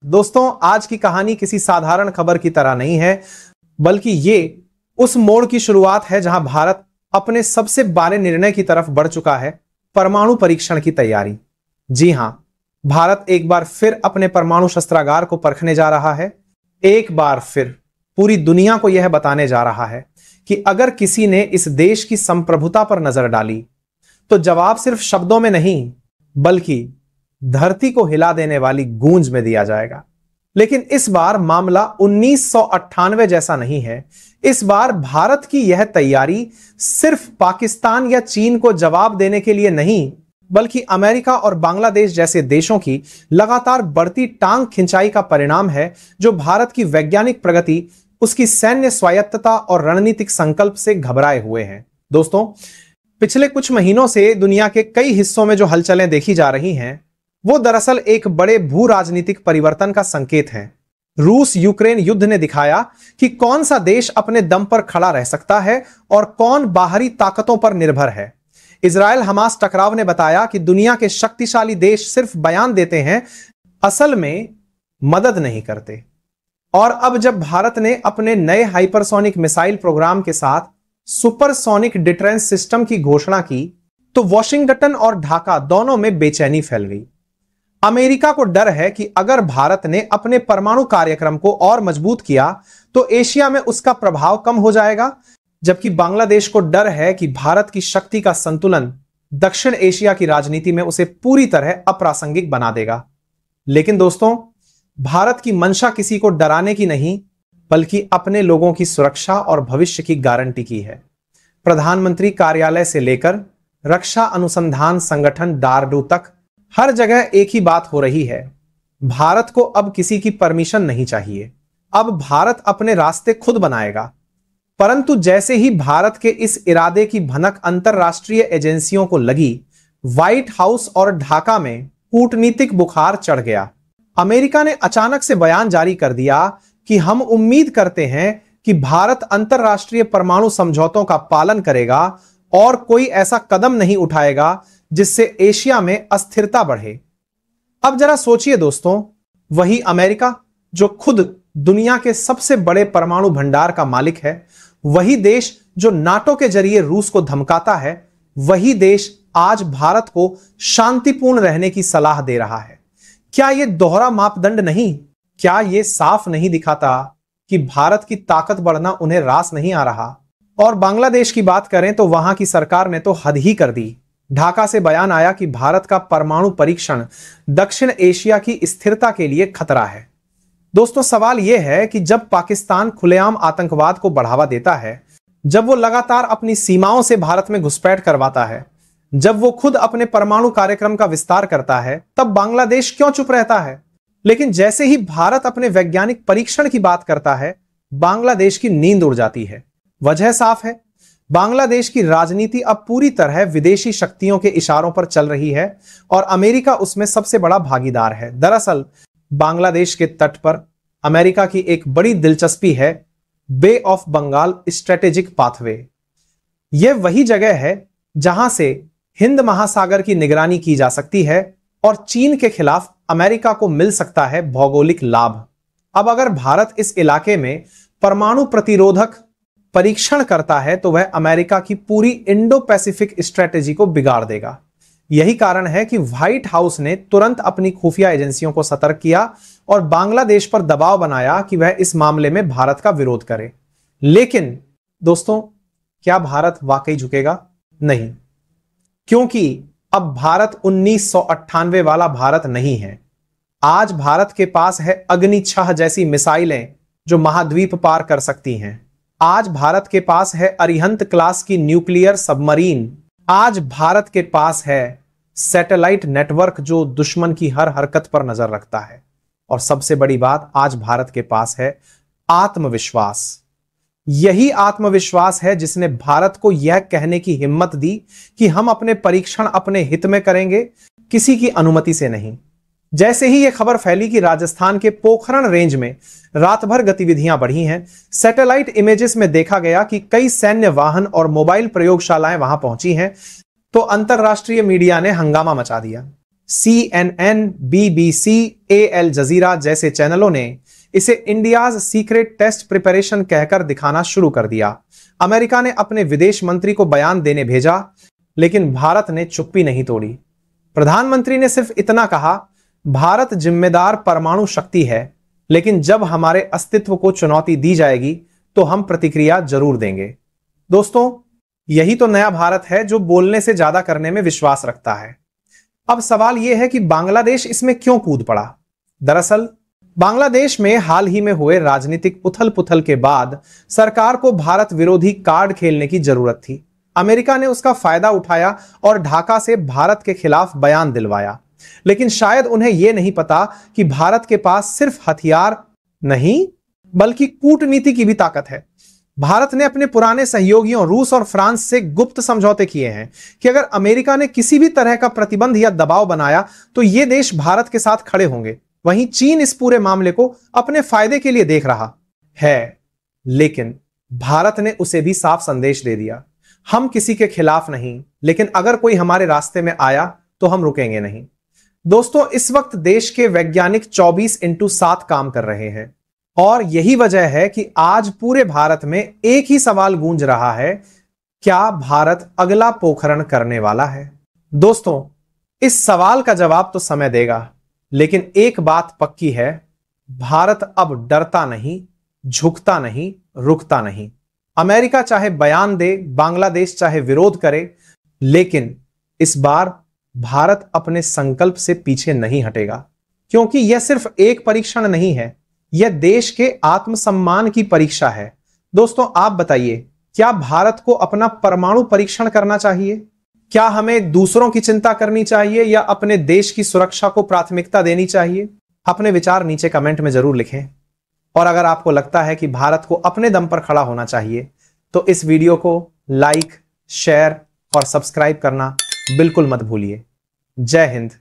दोस्तों, आज की कहानी किसी साधारण खबर की तरह नहीं है, बल्कि ये उस मोड़ की शुरुआत है जहां भारत अपने सबसे बड़े निर्णय की तरफ बढ़ चुका है, परमाणु परीक्षण की तैयारी। जी हां, भारत एक बार फिर अपने परमाणु शस्त्रागार को परखने जा रहा है। एक बार फिर पूरी दुनिया को यह बताने जा रहा है कि अगर किसी ने इस देश की संप्रभुता पर नजर डाली तो जवाब सिर्फ शब्दों में नहीं, बल्कि धरती को हिला देने वाली गूंज में दिया जाएगा। लेकिन इस बार मामला 1998 जैसा नहीं है। इस बार भारत की यह तैयारी सिर्फ पाकिस्तान या चीन को जवाब देने के लिए नहीं, बल्कि अमेरिका और बांग्लादेश जैसे देशों की लगातार बढ़ती टांग खिंचाई का परिणाम है, जो भारत की वैज्ञानिक प्रगति, उसकी सैन्य स्वायत्तता और रणनीतिक संकल्प से घबराए हुए हैं। दोस्तों, पिछले कुछ महीनों से दुनिया के कई हिस्सों में जो हलचलें देखी जा रही हैं, वो दरअसल एक बड़े भू राजनीतिक परिवर्तन का संकेत है। रूस यूक्रेन युद्ध ने दिखाया कि कौन सा देश अपने दम पर खड़ा रह सकता है और कौन बाहरी ताकतों पर निर्भर है। इजराइल हमास टकराव ने बताया कि दुनिया के शक्तिशाली देश सिर्फ बयान देते हैं, असल में मदद नहीं करते। और अब जब भारत ने अपने नए हाइपरसोनिक मिसाइल प्रोग्राम के साथ सुपरसोनिक डिफेंस सिस्टम की घोषणा की, तो वॉशिंगटन और ढाका दोनों में बेचैनी फैल गई। अमेरिका को डर है कि अगर भारत ने अपने परमाणु कार्यक्रम को और मजबूत किया तो एशिया में उसका प्रभाव कम हो जाएगा, जबकि बांग्लादेश को डर है कि भारत की शक्ति का संतुलन दक्षिण एशिया की राजनीति में उसे पूरी तरह अप्रासंगिक बना देगा। लेकिन दोस्तों, भारत की मंशा किसी को डराने की नहीं, बल्कि अपने लोगों की सुरक्षा और भविष्य की गारंटी की है। प्रधानमंत्री कार्यालय से लेकर रक्षा अनुसंधान संगठन डारडू तक हर जगह एक ही बात हो रही है, भारत को अब किसी की परमिशन नहीं चाहिए। अब भारत अपने रास्ते खुद बनाएगा। परंतु जैसे ही भारत के इस इरादे की भनक अंतरराष्ट्रीय एजेंसियों को लगी, व्हाइट हाउस और ढाका में कूटनीतिक बुखार चढ़ गया। अमेरिका ने अचानक से बयान जारी कर दिया कि हम उम्मीद करते हैं कि भारत अंतरराष्ट्रीय परमाणु समझौतों का पालन करेगा और कोई ऐसा कदम नहीं उठाएगा जिससे एशिया में अस्थिरता बढ़े। अब जरा सोचिए दोस्तों, वही अमेरिका जो खुद दुनिया के सबसे बड़े परमाणु भंडार का मालिक है, वही देश जो नाटो के जरिए रूस को धमकाता है, वही देश आज भारत को शांतिपूर्ण रहने की सलाह दे रहा है। क्या यह दोहरा मापदंड नहीं? क्या यह साफ नहीं दिखाता कि भारत की ताकत बढ़ना उन्हें रास नहीं आ रहा? और बांग्लादेश की बात करें तो वहां की सरकार ने तो हद ही कर दी। ढाका से बयान आया कि भारत का परमाणु परीक्षण दक्षिण एशिया की स्थिरता के लिए खतरा है। दोस्तों, सवाल यह है कि जब पाकिस्तान खुलेआम आतंकवाद को बढ़ावा देता है, जब वो लगातार अपनी सीमाओं से भारत में घुसपैठ करवाता है, जब वो खुद अपने परमाणु कार्यक्रम का विस्तार करता है, तब बांग्लादेश क्यों चुप रहता है? लेकिन जैसे ही भारत अपने वैज्ञानिक परीक्षण की बात करता है, बांग्लादेश की नींद उड़ जाती है। वजह साफ है, बांग्लादेश की राजनीति अब पूरी तरह विदेशी शक्तियों के इशारों पर चल रही है और अमेरिका उसमें सबसे बड़ा भागीदार है। दरअसल बांग्लादेश के तट पर अमेरिका की एक बड़ी दिलचस्पी है, बे ऑफ बंगाल स्ट्रेटेजिक पाथवे। यह वही जगह है जहां से हिंद महासागर की निगरानी की जा सकती है और चीन के खिलाफ अमेरिका को मिल सकता है भौगोलिक लाभ। अब अगर भारत इस इलाके में परमाणु प्रतिरोधक परीक्षण करता है तो वह अमेरिका की पूरी इंडो पैसिफिक स्ट्रेटेजी को बिगाड़ देगा। यही कारण है कि व्हाइट हाउस ने तुरंत अपनी खुफिया एजेंसियों को सतर्क किया और बांग्लादेश पर दबाव बनाया कि वह इस मामले में भारत का विरोध करे। लेकिन दोस्तों, क्या भारत वाकई झुकेगा? नहीं, क्योंकि अब भारत 1998 वाला भारत नहीं है। आज भारत के पास है अग्नि 6 जैसी मिसाइलें जो महाद्वीप पार कर सकती हैं। आज भारत के पास है अरिहंत क्लास की न्यूक्लियर सबमरीन। आज भारत के पास है सैटेलाइट नेटवर्क जो दुश्मन की हर हरकत पर नजर रखता है। और सबसे बड़ी बात, आज भारत के पास है आत्मविश्वास। यही आत्मविश्वास है जिसने भारत को यह कहने की हिम्मत दी कि हम अपने परीक्षण अपने हित में करेंगे, किसी की अनुमति से नहीं। जैसे ही यह खबर फैली कि राजस्थान के पोखरण रेंज में रात भर गतिविधियां बढ़ी हैं, सैटेलाइट इमेजेस में देखा गया कि कई सैन्य वाहन और मोबाइल प्रयोगशालाएं वहां पहुंची हैं, तो अंतरराष्ट्रीय मीडिया ने हंगामा मचा दिया। CNN, BBC, अल जजीरा जैसे चैनलों ने इसे इंडियाज सीक्रेट टेस्ट प्रिपरेशन कहकर दिखाना शुरू कर दिया। अमेरिका ने अपने विदेश मंत्री को बयान देने भेजा, लेकिन भारत ने चुप्पी नहीं तोड़ी। प्रधानमंत्री ने सिर्फ इतना कहा, भारत जिम्मेदार परमाणु शक्ति है, लेकिन जब हमारे अस्तित्व को चुनौती दी जाएगी तो हम प्रतिक्रिया जरूर देंगे। दोस्तों, यही तो नया भारत है जो बोलने से ज्यादा करने में विश्वास रखता है। अब सवाल यह है कि बांग्लादेश इसमें क्यों कूद पड़ा। दरअसल बांग्लादेश में हाल ही में हुए राजनीतिक उथल पुथल के बाद सरकार को भारत विरोधी कार्ड खेलने की जरूरत थी। अमेरिका ने उसका फायदा उठाया और ढाका से भारत के खिलाफ बयान दिलवाया, लेकिन शायद उन्हें यह नहीं पता कि भारत के पास सिर्फ हथियार नहीं बल्कि कूटनीति की भी ताकत है। भारत ने अपने पुराने सहयोगियों रूस और फ्रांस से गुप्त समझौते किए हैं कि अगर अमेरिका ने किसी भी तरह का प्रतिबंध या दबाव बनाया तो ये देश भारत के साथ खड़े होंगे। वहीं चीन इस पूरे मामले को अपने फायदे के लिए देख रहा है, लेकिन भारत ने उसे भी साफ संदेश दे दिया, हम किसी के खिलाफ नहीं, लेकिन अगर कोई हमारे रास्ते में आया तो हम रुकेंगे नहीं। दोस्तों, इस वक्त देश के वैज्ञानिक 24/7 काम कर रहे हैं और यही वजह है कि आज पूरे भारत में एक ही सवाल गूंज रहा है, क्या भारत अगला पोखरण करने वाला है? दोस्तों, इस सवाल का जवाब तो समय देगा, लेकिन एक बात पक्की है, भारत अब डरता नहीं, झुकता नहीं, रुकता नहीं। अमेरिका चाहे बयान दे, बांग्लादेश चाहे विरोध करे, लेकिन इस बार भारत अपने संकल्प से पीछे नहीं हटेगा, क्योंकि यह सिर्फ एक परीक्षण नहीं है, यह देश के आत्मसम्मान की परीक्षा है। दोस्तों, आप बताइए, क्या भारत को अपना परमाणु परीक्षण करना चाहिए? क्या हमें दूसरों की चिंता करनी चाहिए या अपने देश की सुरक्षा को प्राथमिकता देनी चाहिए? अपने विचार नीचे कमेंट में जरूर लिखें। और अगर आपको लगता है कि भारत को अपने दम पर खड़ा होना चाहिए तो इस वीडियो को लाइक, शेयर और सब्सक्राइब करना बिल्कुल मत भूलिए। जय हिंद।